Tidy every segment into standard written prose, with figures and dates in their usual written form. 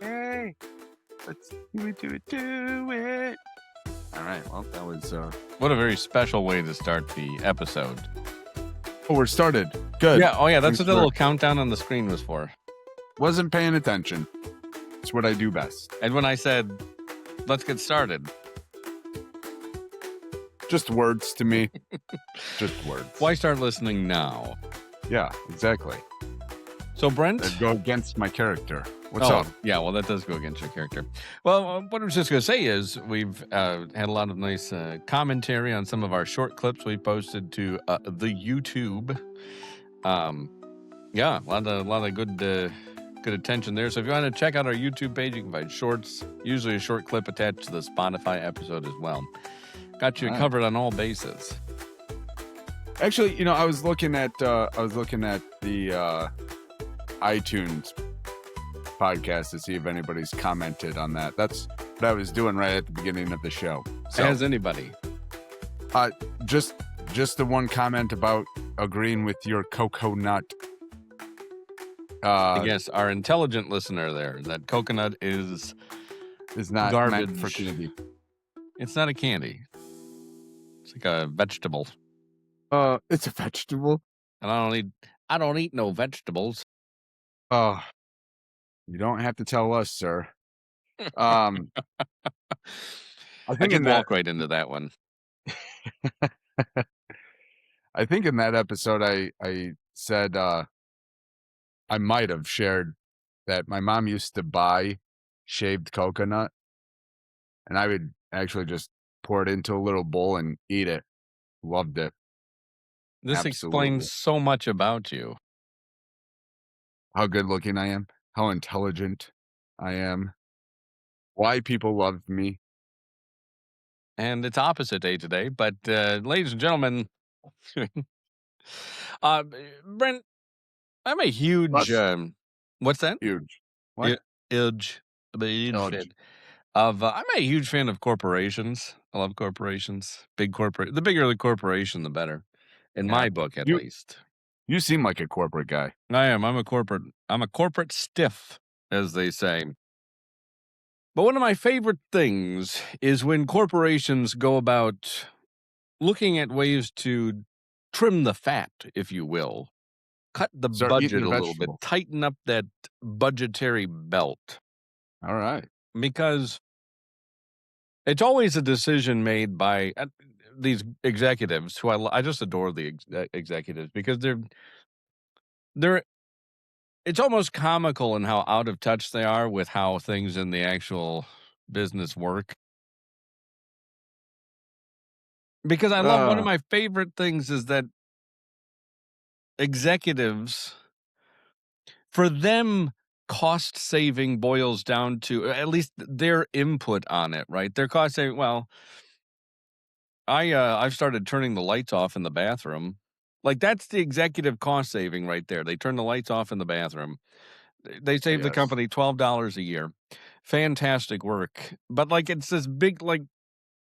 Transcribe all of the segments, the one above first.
Hey, let's do it. All right, well, that was... What a very special way to start the episode. Oh, we're started. Good. Yeah, oh yeah, that's Thanks what the little countdown on the screen was for. Wasn't paying attention. It's what I do best. And when I said, let's get started. Just words to me. Just words. Why start listening now? Yeah, exactly. So, Brent? That'd go against my character. What's up? Yeah, well, that does go against your character. Well, what I was just going to say is we've had a lot of nice commentary on some of our short clips we posted to the YouTube. Yeah, a lot of good attention there. So if you want to check out our YouTube page, you can find shorts, usually a short clip attached to the Spotify episode as well. Got you covered on all bases. Actually, I was looking at the iTunes podcast to see if anybody's commented on that. That's what I was doing right at the beginning of the show. So, has anybody? Just the one comment about agreeing with your coconut. Yes, our intelligent listener there. That coconut is not garbage meant for candy. It's not a candy. It's like a vegetable. It's a vegetable. And I don't eat no vegetables. Oh, you don't have to tell us, sir. I can walk right into that one. I think in that episode, I said I might have shared that my mom used to buy shaved coconut, and I would actually just pour it into a little bowl and eat it. Loved it. This Absolutely. Explains so much about you. How good looking I am, how intelligent I am, why people love me. And it's opposite day today, but ladies and gentlemen, Brent, I'm a huge... what's that? Huge. What? Huge. I'm a huge fan of corporations. I love corporations. The bigger the corporation, the better. In my book, at least. You seem like a corporate guy. I am. I'm a corporate stiff, as they say. But one of my favorite things is when corporations go about looking at ways to trim the fat, if you will. Cut the budget a little bit. Tighten up that budgetary belt. All right. Because it's always a decision made by these executives who I just adore the executives because they're it's almost comical in how out of touch they are with how things in the actual business work. Because I love one of my favorite things is that executives, for them, cost saving boils down to at least their input on it, right? Their cost saving. Well, I've started turning the lights off in the bathroom. Like that's the executive cost saving right there. They turn the lights off in the bathroom. They save the company $12 a year. Fantastic work. But like it's this big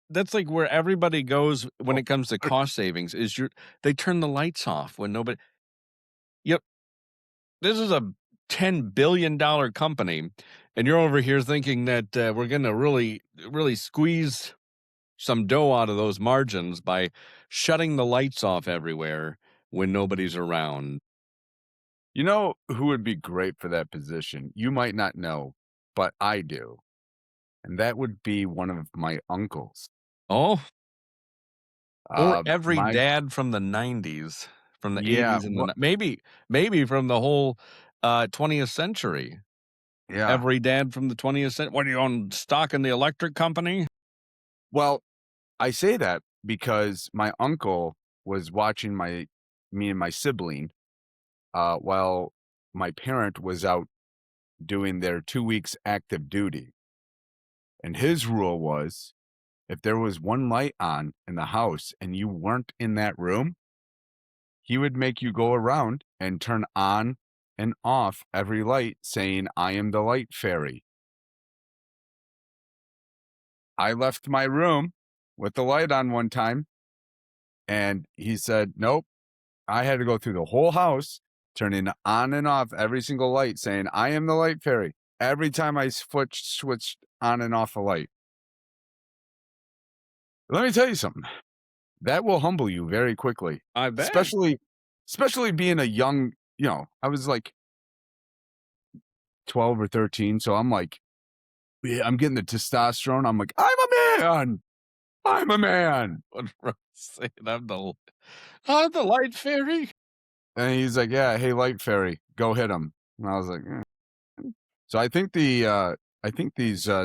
that's like where everybody goes when it comes to cost savings is they turn the lights off when nobody. Yep. This is a $10 billion company, and you're over here thinking that we're going to really, really squeeze some dough out of those margins by shutting the lights off everywhere when nobody's around. You know who would be great for that position? You might not know, but I do. And that would be one of my uncles. Oh? Or every dad from the 90s, from the 80s, and maybe from the whole 20th century. Yeah. Every dad from the 20th century. What, are you on stock in the electric company? Well, I say that because my uncle was watching me and my sibling while my parent was out doing their 2 weeks active duty. And his rule was, if there was one light on in the house and you weren't in that room, he would make you go around and turn on and off every light saying, I am the light fairy. I left my room with the light on one time, and he said, nope, I had to go through the whole house, turning on and off every single light, saying, I am the light fairy. every time I switched on and off a light. Let me tell you something. That will humble you very quickly, I bet. especially being a young, I was like 12 or 13, so I'm like, yeah, I'm getting the testosterone. I'm like, I'm a man. I'm a man. What Russ saying, I'm the light fairy. And he's like, yeah, hey, light fairy, go hit him. And I was like, "Eh." So I think these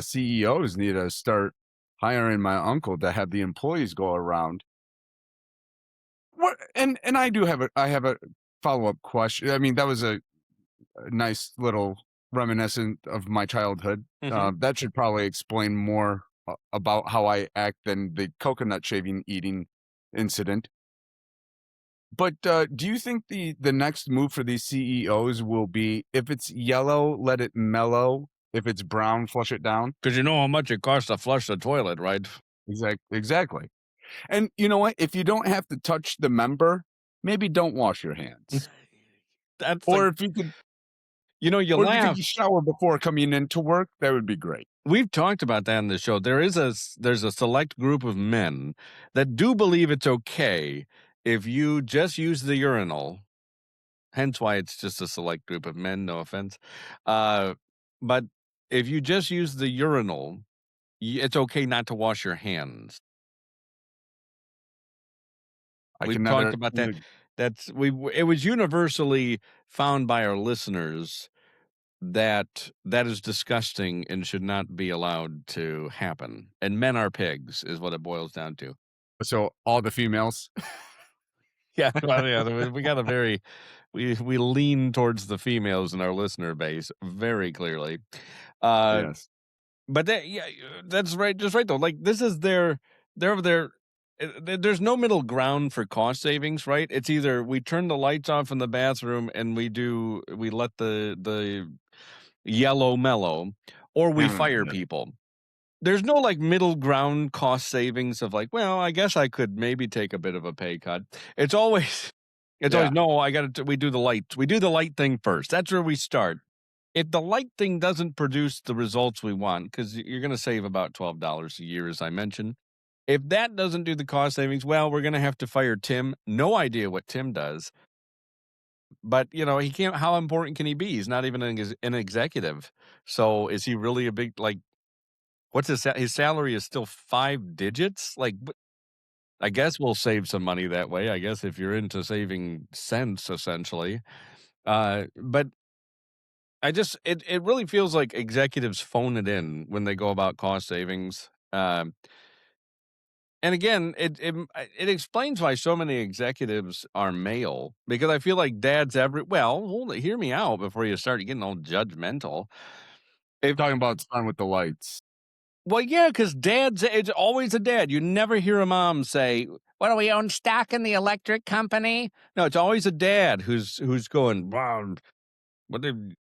CEOs need to start hiring my uncle to have the employees go around. What? And I have a follow up question. I mean, that was a nice little reminiscent of my childhood. Mhm. That should probably explain more about how I act than the coconut shaving eating incident. But do you think the next move for these CEOs will be if it's yellow, let it mellow. If it's brown, flush it down. 'Cause you know how much it costs to flush the toilet, right? Exactly. And you know what? If you don't have to touch the member, maybe don't wash your hands. That's like Or if you could, you or if you could laugh. just shower before coming into work, that would be great. We've talked about that in the show. There's a select group of men that do believe it's okay if you just use the urinal, hence why it's just a select group of men, no offense. Uh, but if you just use the urinal, it's okay not to wash your hands. I We've can talked never. about that. It was universally found by our listeners that that is disgusting and should not be allowed to happen. And men are pigs is what it boils down to. So all the females. Yeah, well, yeah, we got a very we lean towards the females in our listener base very clearly. Uh Yes. but that yeah, that's right, just right though. Like this is their there's no middle ground for cost savings, right? It's either we turn the lights off in the bathroom and we let the yellow mellow, or we fire people. There's no, like, middle ground cost savings of, like, "Well, I guess I could maybe take a bit of a pay cut." It's always Yeah. "No, I gotta we do the light thing first. That's where we start. If the light thing doesn't produce the results we want, because you're gonna save about $12 a year, as I mentioned. If that doesn't do the cost savings, well, we're gonna have to fire Tim. No idea what Tim does, but, he can't how important can he be? He's not even an executive. So, is he really a big like, what's his salary is still 5 digits? Like, I guess we'll save some money that way, I guess, if you're into saving cents, essentially. But it really feels like executives phone it in when they go about cost savings. And again, it explains why so many executives are male, because I feel like dads hold it, hear me out before you start getting all judgmental. If Talking about fun with the lights. Well, yeah, because dads, it's always a dad. You never hear a mom say, "What do we own stock in the electric company?" No, it's always a dad who's going, "Wow, what did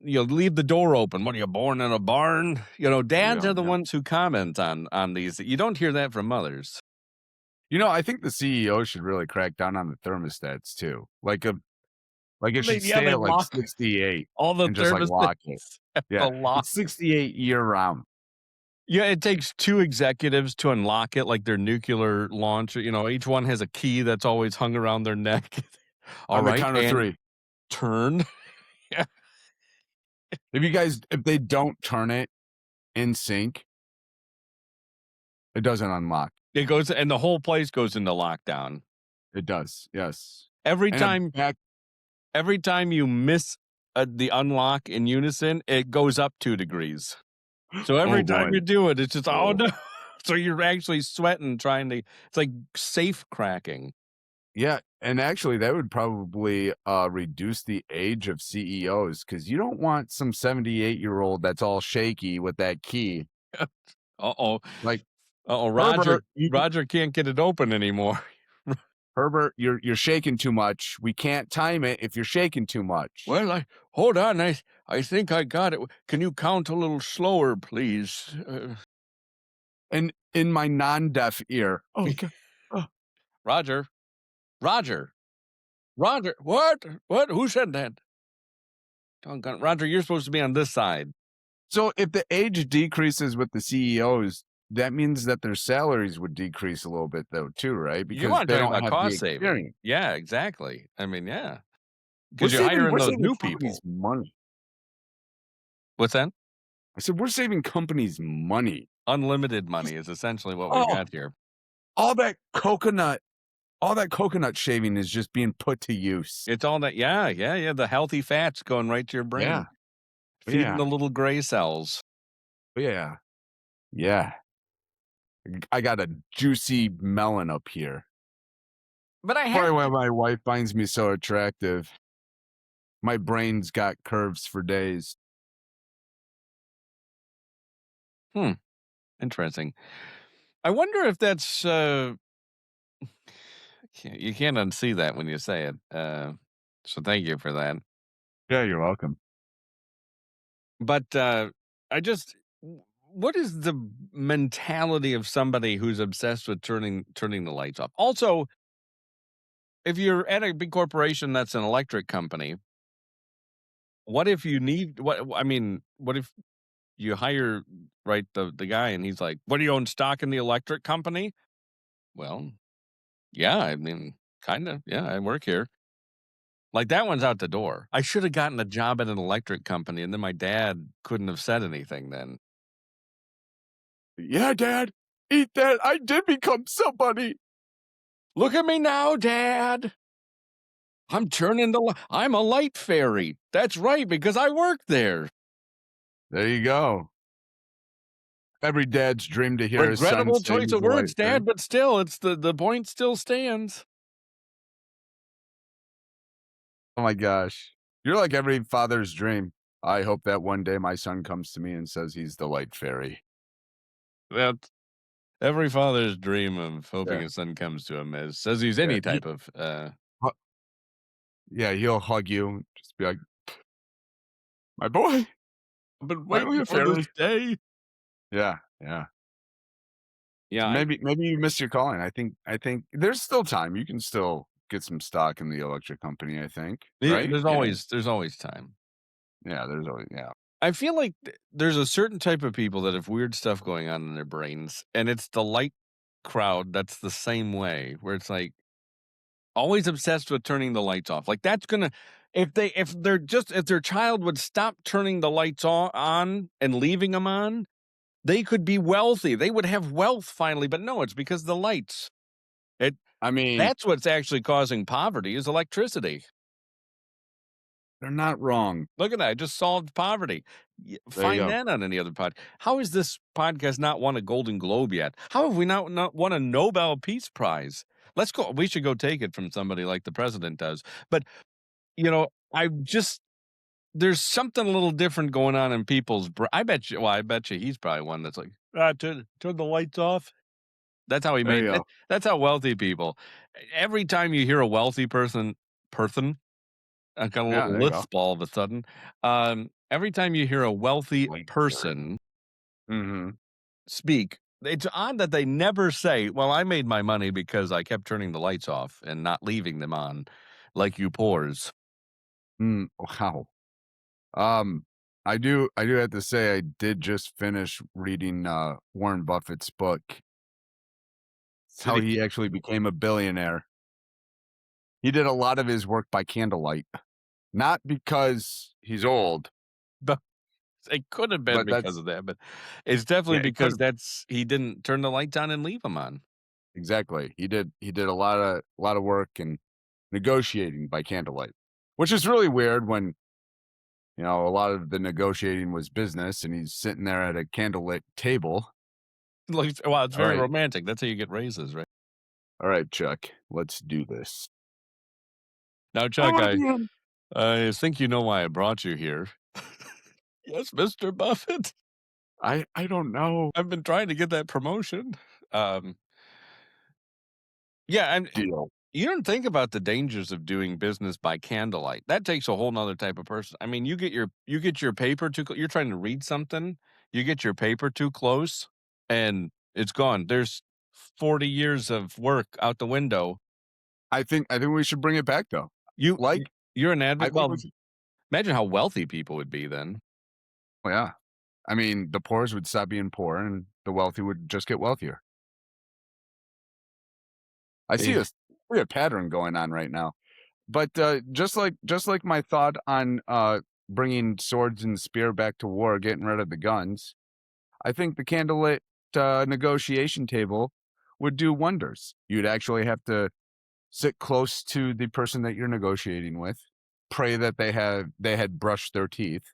leave the door open? What are you born in a barn?" Dads Yeah, are the yeah. ones who comment on these. You don't hear that from mothers. I think the CEO should really crack down on the thermostats too. Like it should Yeah, stay they at like lock 68 all the and just like lock it. thermostats at Yeah. the lock. It's 68 year round Yeah, it takes two executives to unlock it, like their nuclear launch. Each one has a key that's always hung around their neck. All on the right, count of and three. turn. Yeah. If they don't turn it in sync, it doesn't unlock. It goes and the whole place goes into lockdown. It does. Yes. Every And a time back. every time you miss, the unlock in unison, it goes up 2 degrees. So Oh every time boy. you do it, it's just, "Oh, Oh. no." So you're actually sweating trying to it's like safe cracking. Yeah, and actually that would probably reduce the age of CEOs because you don't want some 78-year-old that's all shaky with that key. Uh-oh. Like Uh-oh, Roger Herbert, you Roger can't get it open anymore. Herbert, you're shaking too much. We can't time it if you're shaking too much. "Well, I hold on, I think I got it. Can you count a little slower, please?" And in my non-deaf ear. Oh god. Oh, "Roger, Roger, Roger, what? What? Who said that?" Doggone, Roger, you're supposed to be on this side. So if the age decreases with the CEOs, that means that their salaries would decrease a little bit though too, right? You Because want to they talk don't about have the cost saving. experience. Yeah, exactly. I mean, yeah, We're because you're saving hiring we're those saving new companies people. money. What's that? I said, "We're saving companies money." Unlimited money is essentially what we've Oh, got here. all that coconut all that coconut shaving is just being put to use. It's all that, yeah, yeah, yeah, the healthy fats going right to your Yeah. brain, feeding Yeah. the little gray cells. Yeah. Yeah. I got a juicy melon up here. But I have Probably why to my wife finds me so attractive. My brain's got curves for days. hmm, interesting. I wonder if that's, you can't unsee that when you say it, so thank you for that. Yeah, you're welcome. But, I just what is the mentality of somebody who's obsessed with turning the lights off? Also, if you're at a big corporation that's an electric company, what if you need what if you hire, right, the guy and he's like, "What, do you own stock in the electric company?" Well, yeah, I mean, kinda, yeah, I work here. Like, that one's out the door. I should have gotten a job at an electric company, and then my dad couldn't have said anything then. Yeah, Dad. Eat that. I did become somebody. "Look at me now, dad. I'm a light fairy." "That's right, because I work there." There you go. Every dad's dream to hear his son Regrettable say choice he's of a light words, fairy. dad, but still, it's the point still stands. Oh my gosh. You're like every father's dream. I hope that one day my son comes to me and says he's the light fairy. That's every father's dream of hoping Yeah. his son comes to him as says he's Yeah. any type of, Hu- yeah, he'll hug you and just be like, my boy, "I've been finally waiting a for this fairy. day." Yeah. Yeah. Yeah, So maybe you missed your calling. I think there's still time. You can still get some stock in the electric company, I think. yeah, Right? Yeah. there's always time. Yeah, there's always yeah. I feel like there's a certain type of people that have weird stuff going on in their brains, and it's the light crowd that's the same way, where it's like always obsessed with turning the lights off. Like, that's gonna if their child would stop turning the lights on and leaving them on, they could be wealthy. They would have wealth finally, but no, it's because the lights. It I mean, That's what's actually causing poverty is electricity. they're not wrong. Look at that, I just solved poverty. There you Find go. that on any other how is this podcast not won a Golden Globe yet? How have we not won a Nobel Peace Prize? We should go take it from somebody like the president does. But, I just there's something a little different going on in people's I bet you he's probably one that's like, "Ah, turn the lights off." There you go. That's how wealthy people every time you hear a wealthy person, I got a Yeah, little there you go. lisp all of a sudden. Every time you hear a wealthy Light fairy. person Mhm. speak, it's odd that they never say, "Well, I made my money because I kept turning the lights off and not leaving them on like you poors." Wow. Um, I do have to say I did just finish reading, Warren Buffett's book. It's Did how he he actually became a billionaire. He did a lot of his work by candlelight, not because he's old, It could have been but because that's of that, but it's definitely yeah, it because could've he didn't turn the lights on and leave them on. exactly. He did a lot of work and negotiating by candlelight, which is really weird when, a lot of the negotiating was business and he's sitting there at a candlelit table. Like, wow, it's All very right. romantic. That's how you get raises, right? All right, Chuck, let's do this. Now, I Chuck, wanna be him. I think you know why I brought you here. Yes, Mr. Buffett. I don't know. I've been trying to get that promotion. Um, yeah, and Deal. you don't think about the dangers of doing business by candlelight. That takes a whole nother type of person. I mean, you get your paper you're trying to read something, you get your paper too close, and it's gone. There's 40 years of work out the window. I think we should bring it back though. You Like, you're an I advocate. think Well, we should Imagine how wealthy people would be then. Oh, yeah. I mean, the poors would stop being poor and the wealthy would just get wealthier. I see They a weird pattern going on right now. But, just like my thought on, bringing swords and spear back to war, getting rid of the guns, I think the candlelit, negotiation table would do wonders. You'd actually have to sit close to the person that you're negotiating with, pray that they had brushed their teeth,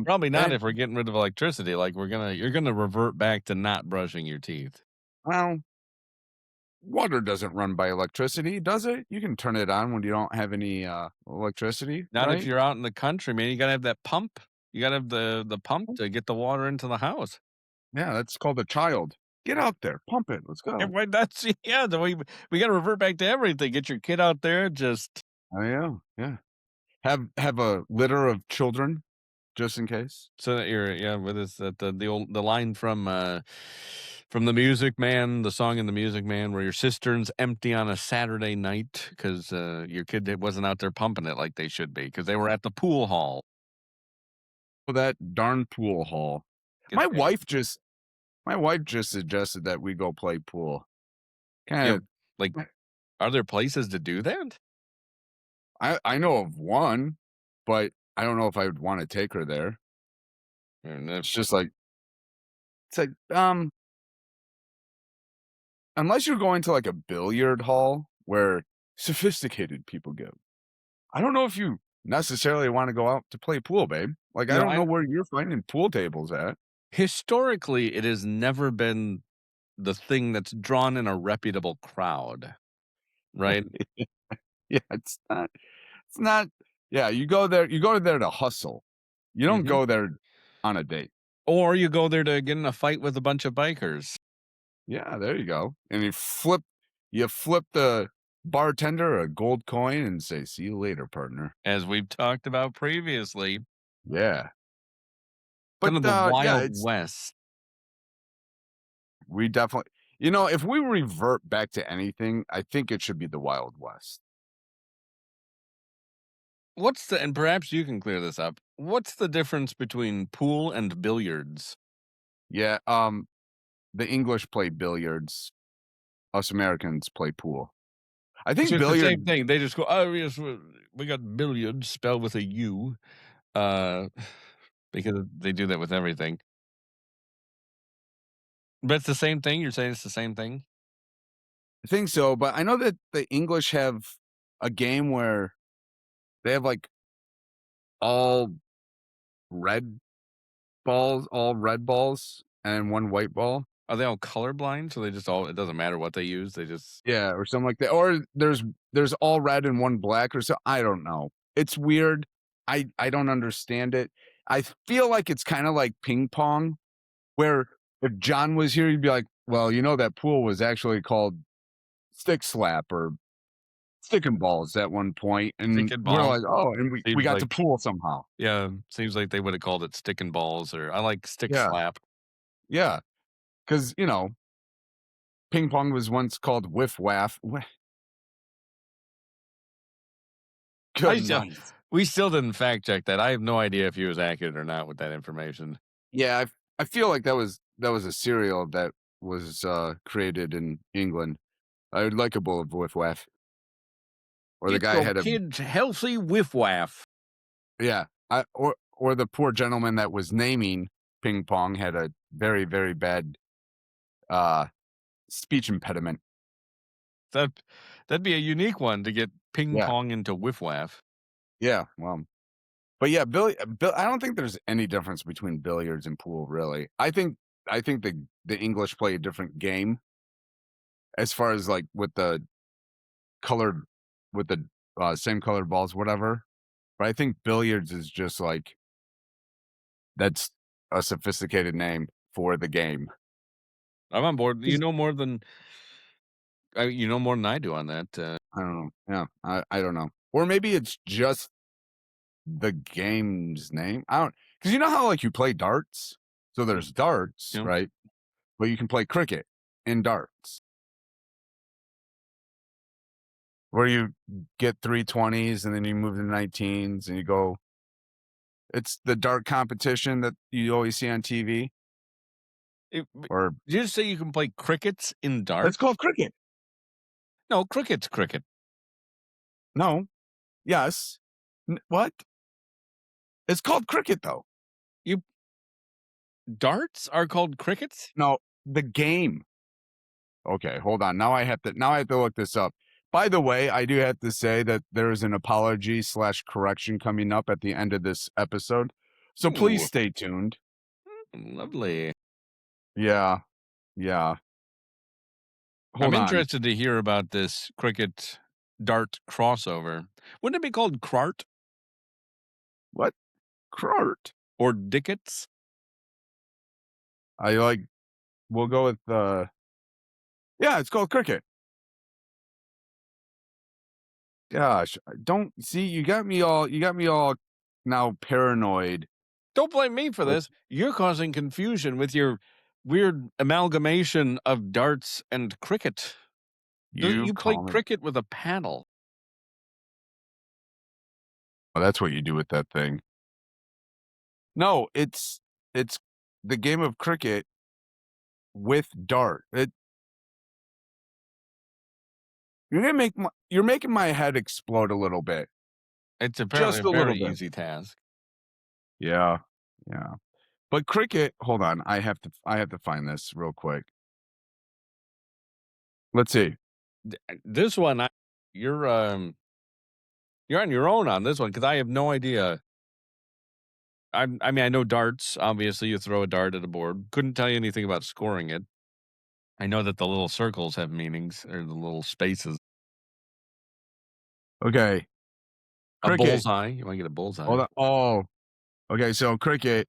Probably not and if we're getting rid of electricity, like, you're gonna revert back to not brushing your teeth. well, water doesn't run by electricity, does it? You can turn it on when you don't have any, electricity, Not if right? you're out in the country, man, you gotta have that pump. You gotta have the pump to get the water into the house. Yeah, that's called a child. Get out there, pump it, let's And go. right, that's yeah, the way we gotta revert back to everything. Get your kid out there, just Oh, yeah, yeah. Have a litter of children just in case. so that you're yeah, what is that the line from The Music Man, the song in The Music Man, where your cistern's empty on a Saturday night because your kid wasn't out there pumping it like they should be because they were at the pool hall. For that darn pool hall. Get My there. wife just my wife just suggested that we go play pool. Yeah, Kinda like, are there places to do that? I know of one, but I don't know if I would wanna take her there. And if It's just like it's like, unless you're going to, like, a billiard hall where sophisticated people go. I don't know if you necessarily wanna go out to play pool, babe. Like, you I know, don't I know where you're finding pool tables at. historically, it has never been the thing that's drawn in a reputable crowd, right? Yeah, it's not yeah, you go there to hustle. You don't Mhm. go there on a date. Or you go there to get in a fight with a bunch of bikers, Yeah, there you go. And you flip the bartender a gold coin and say, "See you later, partner." as we've talked about previously. Yeah. But, Kind of the yeah, Wild it's West. we definitely if we revert back to anything, I think it should be the Wild West. What's the and perhaps you can clear this up. What's the difference between pool and billiards? Yeah, the English play billiards, us Americans play pool. I It's think just the billiard same thing. They just go, "Oh, yes, we got billiards spelled with a U," uh, because they do that with everything. But it's the same thing? You're saying it's the same thing? I think so, but I know that the English have a game where they have, like, all red all red balls and 1 white ball. Are they all colorblind? So they just all it doesn't matter what they use, they just Yeah, or something like that, or there's all red and 1 black or so I don't know. It's weird. I don't understand it. I feel like it's kinda like ping pong, where if John was here, he'd be like, "Well, that pool was actually called stick slap or stick and balls at one point," stick and and we're ball. like, "Oh," and we Seems got to like pool somehow. yeah, seems like they would have called it stick and balls or I like stick Yeah, slap. yeah, 'cause, ping pong was once called whiff waff. I Good still night. we still didn't fact check that. I have no idea if he was accurate or not with that information. Yeah, I feel like that was a cereal that was, created in England. I would like a bowl of whiff waff, or the Get guy your had a kids healthy whiff waff. yeah, or the poor gentleman that was naming ping pong had a very, very bad, uh, speech impediment. That that'd be a unique one to get ping Yeah, pong into whiff waff. yeah, well, but yeah, Bill I don't think there's any difference between billiards and pool, really. I think the English play a different game as far as, like, colored with the, same colored balls, whatever, but I think billiards is just, like that's a sophisticated name for the game. I'm on board. 'Cause You know more than I do on that. I don't know, yeah, I don't know. Or maybe it's just the game's name? I don't, because you know how, like, you play darts? So there's darts, You know, right? But you can play cricket in darts. where you get 320s and then you move to 19s and you go it's the dart competition that you always see on TV, or Did you just say you can play crickets in it's darts? called cricket. No, cricket's cricket. No. Yes. What? It's called cricket, though. You darts are called crickets? No, the game. Okay, hold on. Now I have to look this up. By the way, I do have to say that there is an apology/correction coming up at the end of this episode. So please Ooh, stay tuned. lovely. Yeah, yeah. I'm Hold on. interested to hear about this cricket dart crossover. Wouldn't it be called crart What? Crart. or dickets? I like we'll go with yeah, it's called cricket. Gosh, I don't see you got me all now paranoid Don't blame me for with this. You're causing confusion with your weird amalgamation of darts and cricket. Doesn't you you play call me. cricket with a paddle? Oh, that's what you do with that thing. No, it's the game of cricket with dart. You're making my head explode a little bit. It's apparently Just a a little very bit. easy task. Yeah. Yeah. But cricket, hold on. I have to find this real quick. Let's see. This one, you're you're on your own on this one because I have no idea. I mean, I know darts. Obviously, you throw a dart at a board. Couldn't tell you anything about scoring it. I know that the little circles have meanings or the little spaces. Okay. A Cricket. bullseye. You might get a bullseye. Hold on. Oh, okay. So cricket,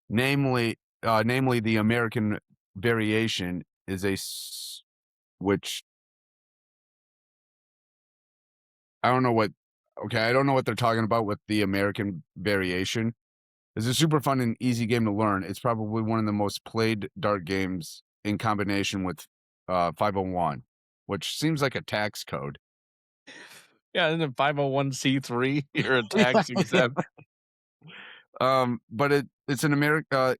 namely the American variation is which I don't know what okay, I don't know what they're talking about with the American variation. It's a super fun and easy game to learn. It's probably one of the most played dart games in combination with 501, which seems like a tax code. Yeah, isn't it 501c3? You're a tax exempt. But it's an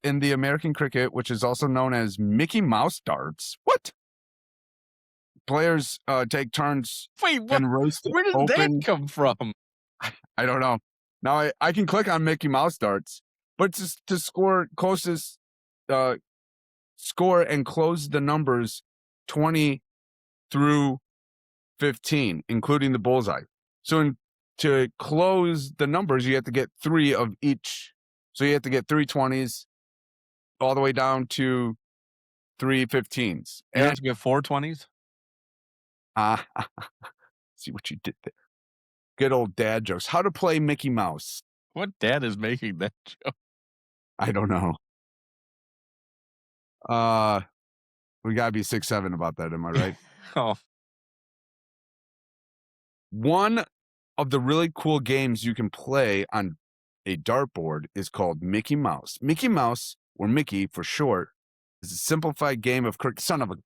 in the American cricket, which is also known as Mickey Mouse darts. What? Players take turns Wait, what? and race to Where did that open. come from? I don't know. Now I can click on Mickey Mouse darts, but to score closest uh, score and close the numbers 20 through 15, including the bullseye. So to close the numbers, you have to get three of each. So you have to get 320s all the way down to 315s. You don't And have to get 420s? ah, see what you did there. Good old dad jokes. How to play Mickey Mouse. What dad is making that joke? I don't know. Uh, we gotta be 6'7" about that. Am I right? Oh, One of the really cool games you can play on a dartboard is called Mickey Mouse. Mickey Mouse, or Mickey for short, is a simplified game of cricket. Son of a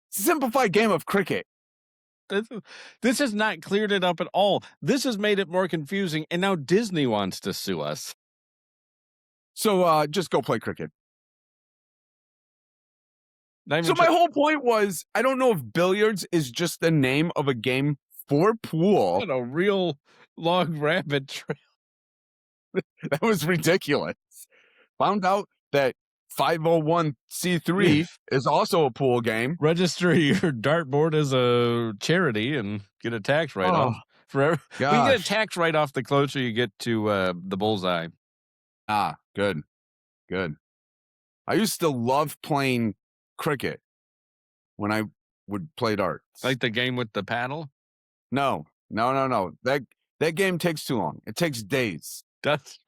simplified game of cricket. this is this has not cleared it up at all. This has made it more confusing, and now Disney wants to sue us. So just go play cricket. Not So even my sure whole point was, I don't know if billiards is just the name of a game for pool. what a real long rabbit trail. That was ridiculous. Found out that 501c3 is also a pool game. Register your dartboard as a charity and get a tax Oh write-off. Forever. Well, you get a gosh. tax write-off the closer you get to the bullseye. Ah, good, good. I used to love playing cricket when I would play darts. Like the game with the paddle. No, no, no, no. That game takes too long. It takes days. Does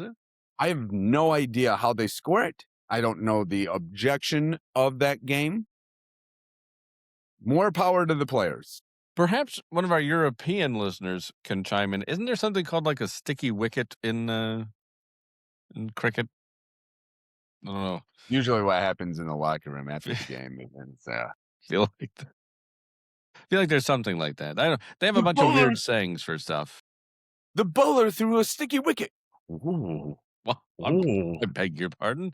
it? I have no idea how they score it. I don't know the objection of that game. More power to the players. Perhaps one of our European listeners can chime in. Isn't there something called like a sticky wicket in cricket? I don't know. Usually what happens in the locker room after the game. And it's, Feel like feel like there's something like that. I don't They have a The bunch of bowler weird sayings for stuff. the bowler threw a sticky wicket. Ooh. Well, Ooh. I beg your pardon?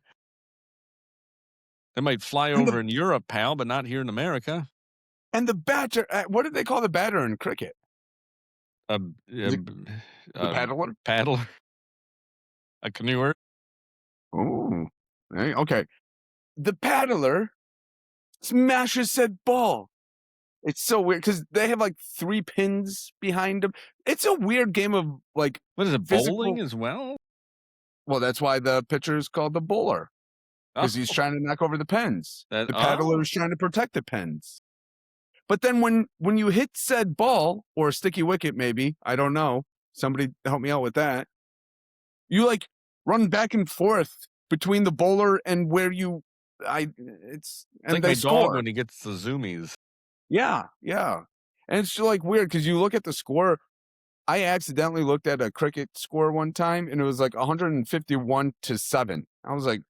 They might fly And the over in Europe, pal, but not here in America. and the batter what do they call the batter in cricket? A Is a it b the a paddler? paddler, a canoeer. Ooh. Okay. The paddler smashes said ball. It's so weird because they have, like, 3 pins behind them. It's a weird game of, like, What is it, bowling physical as well? well, that's why the pitcher is called the bowler because he's Oh, trying to knock over the pins. The paddler oh, is trying to protect the pins. But then when you hit said ball or a sticky wicket maybe, I don't know, somebody help me out with that, you, like, run back and forth between the bowler and where you I it's it's and like they my dog score. when he gets the zoomies. Yeah, yeah. And it's, like, weird because you look at the score. I accidentally looked at a cricket score one time, and it was, like, 151-7. I was like,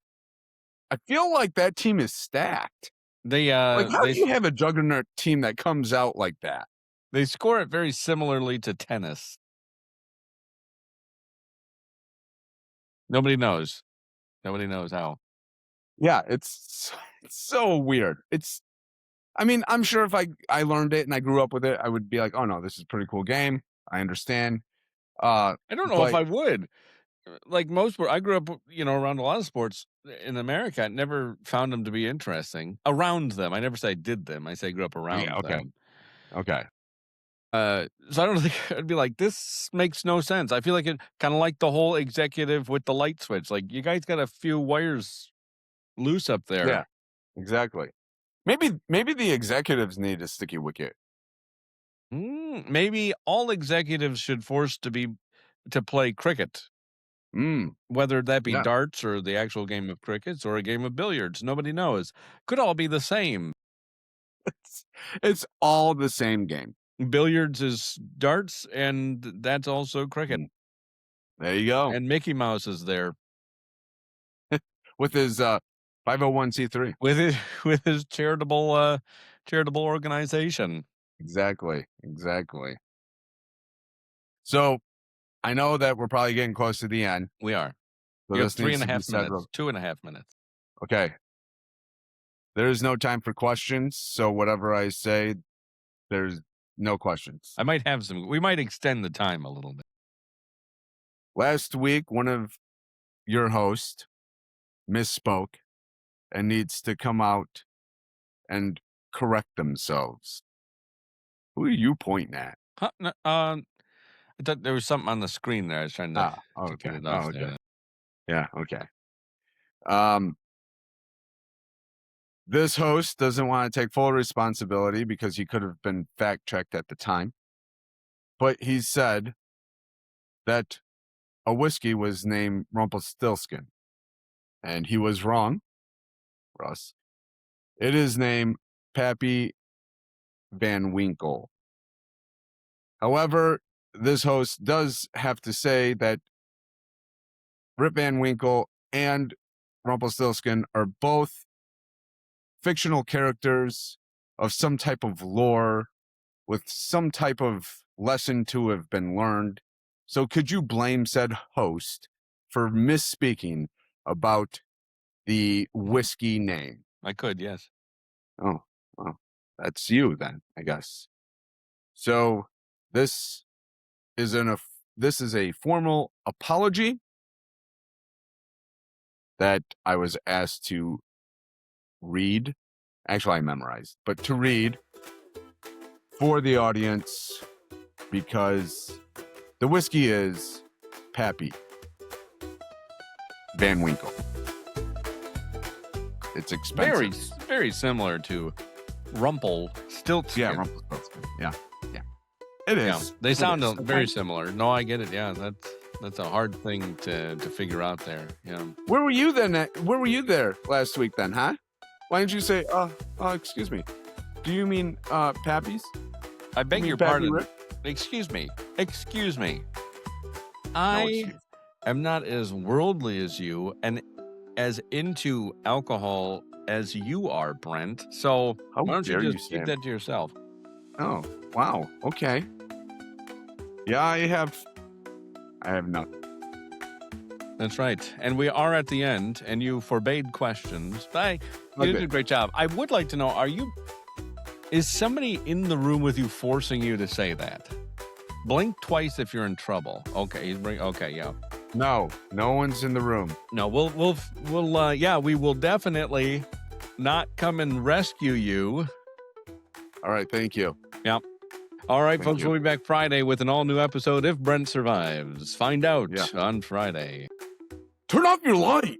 "I feel like that team is stacked." They, Like, uh, how they do you have a juggernaut team that comes out like that? they score it very similarly to tennis. Nobody knows. Nobody knows how. Yeah, it's so weird. I mean, I'm sure if I learned it and I grew up with it, I would be like, "Oh, no, this is a pretty cool game. I understand." Uh, I don't know if but I would. Like most sport, I grew up, around a lot of sports in America. I never found them to be interesting. Around them, I never say I did them. I say I grew up yeah, around okay, them. okay. So I don't think I'd be like, this makes no sense. I feel like it kind of like the whole executive with the light switch. Like you guys got a few wires loose up Yeah, there. exactly. Maybe the executives need a sticky wicket. Maybe all executives should force to play cricket, Mm, whether that be yeah. darts or the actual game of crickets or a game of billiards. Nobody knows. Could all be the same. It's it's all the same game. Billiards is darts, and that's also cricket. Mm, there you go. And Mickey Mouse is there With his, 501c3. with his with his charitable organization. Exactly, exactly. So, I know that we're probably getting close to the end, We are. so You have this three needs and a to be half said minutes, real 2.5 minutes. okay. There is no time for questions, so whatever I say, there's no questions. I might have some. We might extend the time a little bit. Last week, one of your hosts misspoke and needs to come out and correct themselves. Who are you pointing at? Huh, I thought there was something on the screen there. I was trying Ah, to get okay. it Oh, off okay. there. Yeah, okay. Um, this host doesn't want to take full responsibility because he could have been fact checked at the time. But he said that a whiskey was named Rumpelstiltskin. And he was wrong, Russ. It is named Pappy Van Winkle. However, this host does have to say that Rip Van Winkle and Rumpelstiltskin are both fictional characters of some type of lore with some type of lesson to have been learned. So could you blame said host for misspeaking about the whiskey name? I could, yes. Oh, well, that's you then, I guess. So this this is a formal apology that I was asked to read. Actually, I memorized, but to read for the audience because the whiskey is Pappy Van Winkle. It's Very, expensive. very similar to Rumpelstiltskin. Yeah, Rumpelstiltskin. Yeah, yeah. It is. Yeah, they It sound is. very similar. No, I get it. Yeah, that's a hard thing to figure out there. Yeah. Where were you then? Where were you there last week then, huh? Why didn't you say, excuse me. Do you mean Pappy's? I beg mean your Pappy pardon. Rip? Excuse me. Excuse me. No I excuse. am not as worldly as you and as into alcohol as you are, Brent. So How why don't you dare you, just keep Sam? that to yourself? Oh, wow. Okay. Yeah, I have not. That's right. And we are at the end, and you forbade questions. But Oh, you did good. a great job. I would like to know, is somebody in the room with you forcing you to say that? Blink twice if you're in trouble. Okay, okay, yeah. No one's in the room. No, we will definitely not come and rescue you. All right, thank you. Yep. All right, Thank folks, you. we'll be back Friday with an all-new episode if Brent survives. Find out Yeah. on Friday. Turn off your light.